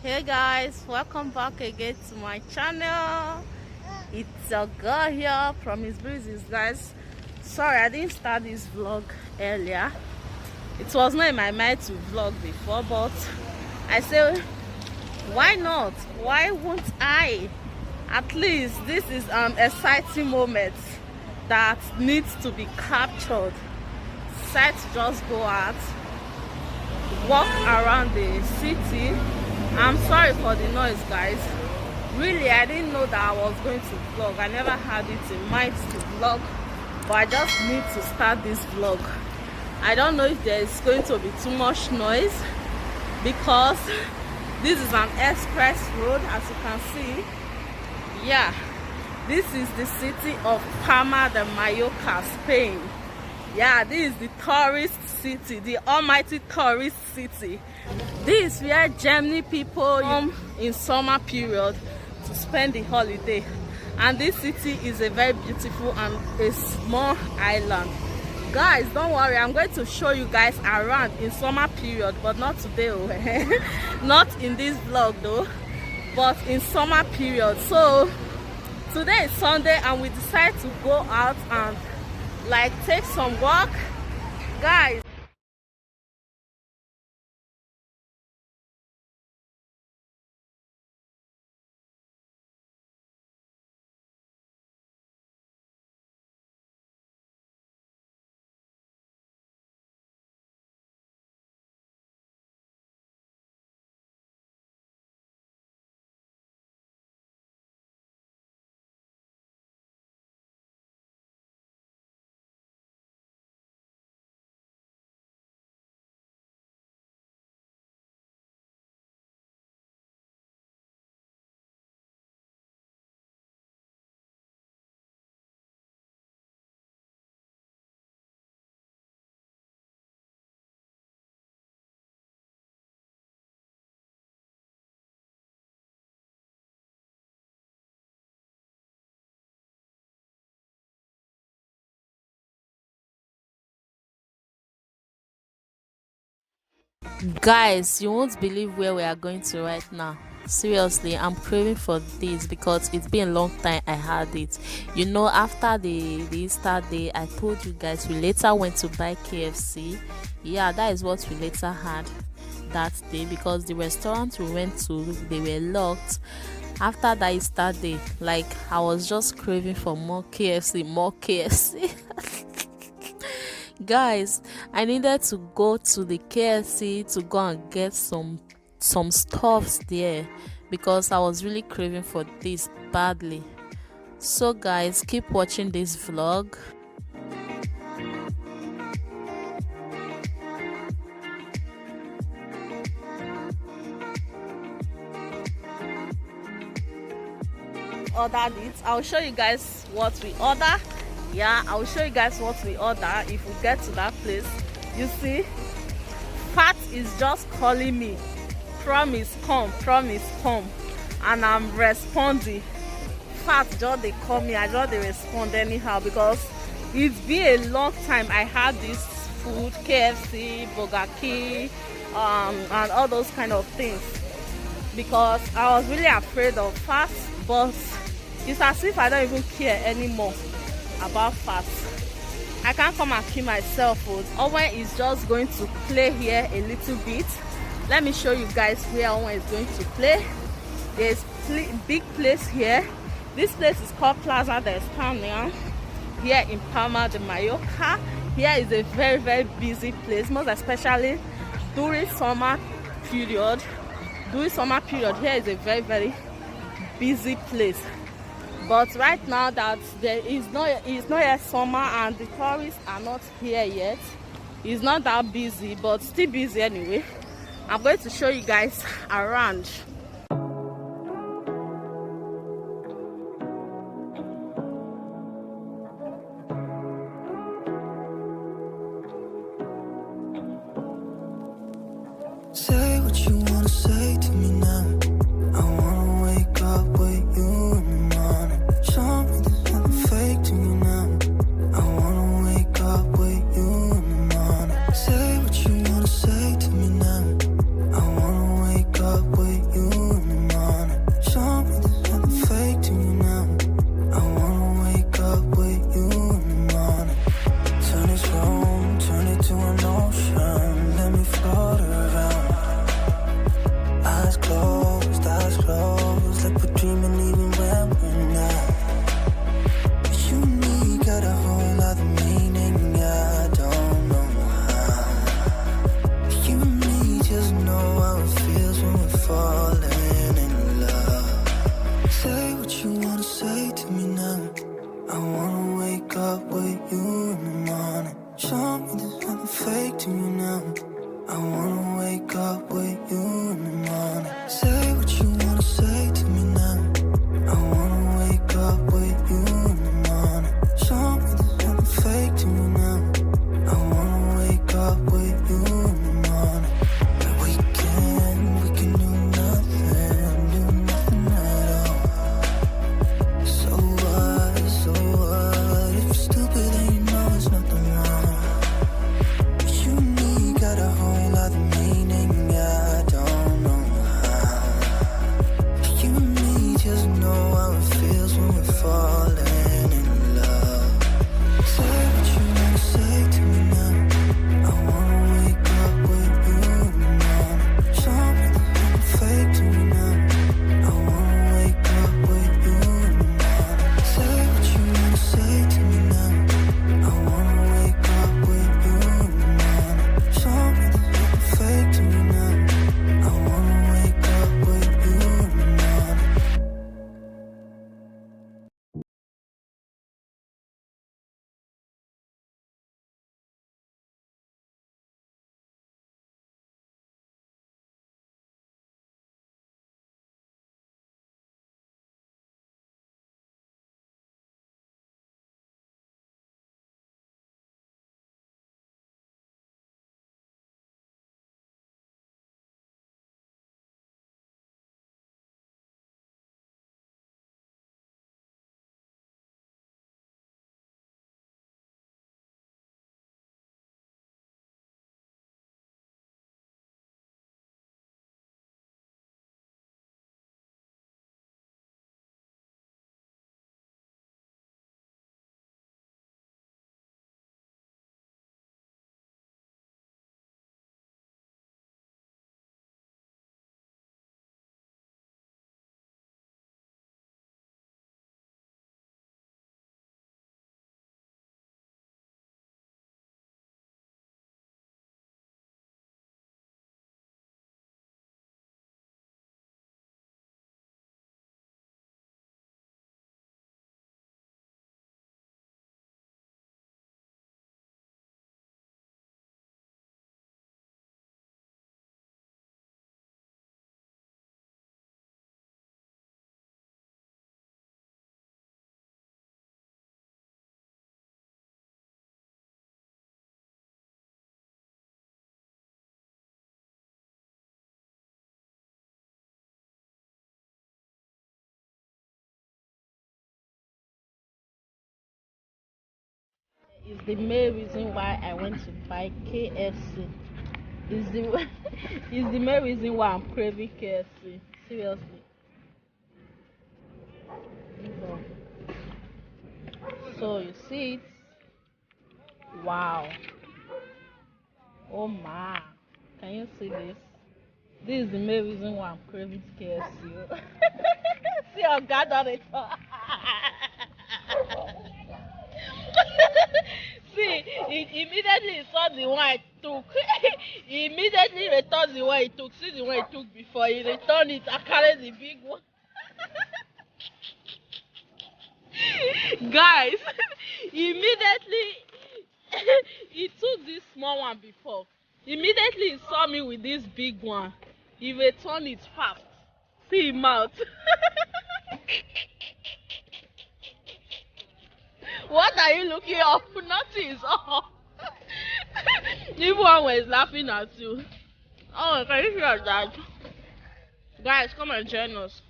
Hey guys, welcome back again to my channel. It's a girl here from Miss Breezy, guys. Sorry I didn't start this vlog earlier. It was not in my mind to vlog before, but I said, why not? Why won't I? At least this is an exciting moment that needs to be captured. Decide to just go out, walk around the city. I'm sorry for the noise, guys. Really, I didn't know that I was going to vlog. I never had it in mind to vlog, but I just need to start this vlog. I don't know if there's going to be too much noise because this is an express road, as you can see. Yeah, this is the city of Palma de Mallorca, Spain. Yeah, this is the tourist city, the almighty tourist city. This is where Germany people come in summer period to spend the holiday. And this city is a very beautiful and a small island. Guys, don't worry, I'm going to show you guys around in summer period, but not today. Not in this vlog though, but in summer period. So today is Sunday and we decide to go out and like take some walk, guys. Guys, you won't believe where we are going to right now. Seriously, I'm craving for this because it's been a long time I had it. You know, after the Easter day, I told you guys we later went to buy KFC. Yeah, that is what we later had that day because the restaurant we went to, they were locked. After that Easter day, like I was just craving for more KFC. Guys, I needed to go to the KFC to go and get some stuffs there because I was really craving for this badly. So guys, keep watching this vlog. Ordered it. I'll show you guys what we order. Yeah, I'll show you guys what we order if we get to that place. You see, Fat is just calling me, promise come, and I'm responding. Fat just they call me, I just they respond anyhow because it's been a long time I had this food, KFC, Burger King, and all those kind of things because I was really afraid of Fat, but it's as if I don't even care anymore about fat. I can't come and kill myself. Owen is just going to play here a little bit. Let me show you guys where Owen is going to play. There's big place here. This place is called Plaza de España here in Palma de Mallorca. Here is a very, very busy place, most especially during summer period. During summer period, here is a very, very busy place. But right now that it's not yet summer and the tourists are not here yet, it's not that busy, but still busy anyway. I'm going to show you guys around. Say what you wanna say to me now. I wanna wake up with you in the morning. Show me there's nothing fake to me now. I wanna wake up with you in the morning. Say what you wanna say to me now. I wanna wake up with you room, turn it to an ocean. Let me float around. Eyes closed, like we're dreaming even when we're not. You and me got a whole other meaning, I don't know how. You and me just know how it feels when we're falling in love. Say what you wanna say to me now. I wanna wake up with you in the morning. Show me there's nothing fake to you now. I wanna wake up with you in the morning. Say what you wanna say to me now. I wanna wake up with you in the morning. Show me there's nothing fake to me now. I wanna wake up with you in the morning. We can do nothing at all. So what, if you're stupid then you know it's nothing wrong. You and me got a whole other meaning, I don't know how. You and me just know how it feels when we're falling in love. Say what you wanna say to me now. I wanna wake up with you in the morning. Show me there's nothing fake to me now. I wanna wake up with you in the morning. Say what you wanna say to me now. I wanna wake up with you in the morning. Show me there's nothing fake to me now. I wanna wake up with you in the morning. Is the main reason why I went to buy KFC. Is the is the main reason why I'm craving KFC. Seriously. So you see it. Wow. Oh my. Can you see this? This is the main reason why I'm craving KFC. See, I got on it. See, he immediately saw the one I took. He immediately returned the one he took. See the one he took before. He returned it. I carried the big one. Guys, immediately he took this small one before. Immediately he saw me with this big one. He returned it fast. See him out. What are you looking up? Nothing is up. Everyone was laughing at you. Oh, can you hear that? Guys, come and join us.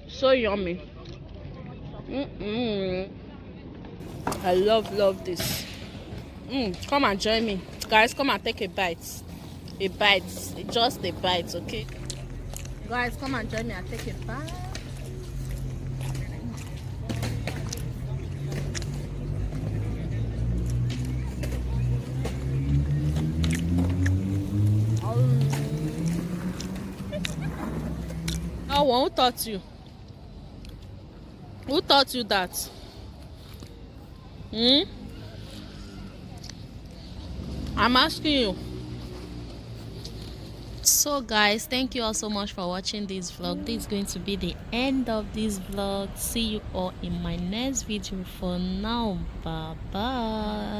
So yummy. I love this. Come and join me. Guys, come and take a bite. A bite. Just a bite, okay? Guys, come and join me and take a bite. Oh, who taught you? Who taught you that? Hmm? I'm asking you. So guys, thank you all so much for watching this vlog. This is going to be the end of this vlog. See you all in my next video. For now, bye bye.